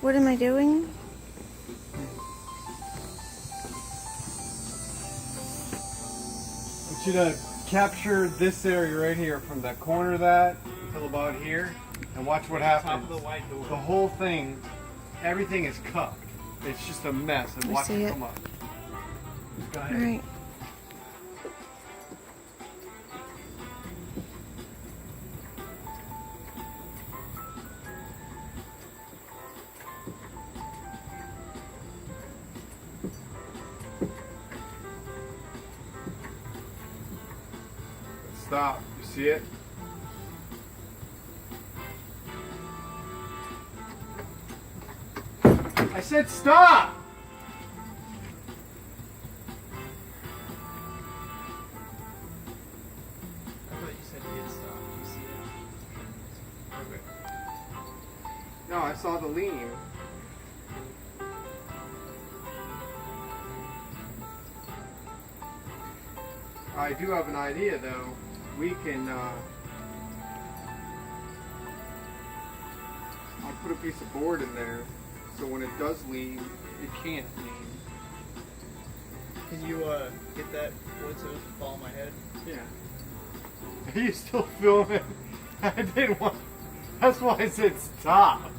What am I doing? I want you to capture this area right here from the corner of that until about here and watch what happens. Top of the white door. The whole thing, everything is cupped. It's just a mess. And I watch see it it. come up. Go ahead. Alright. Stop. You see it? I said stop! I thought you said hit stop. You see it? Okay. No, I saw the lean. I do have an idea though. We can, I'll put a piece of board in there so when it does lean, it can't lean. Can you get that wood so it doesn't fall on my head? Yeah. Are you still filming? I didn't want, that's why I said stop.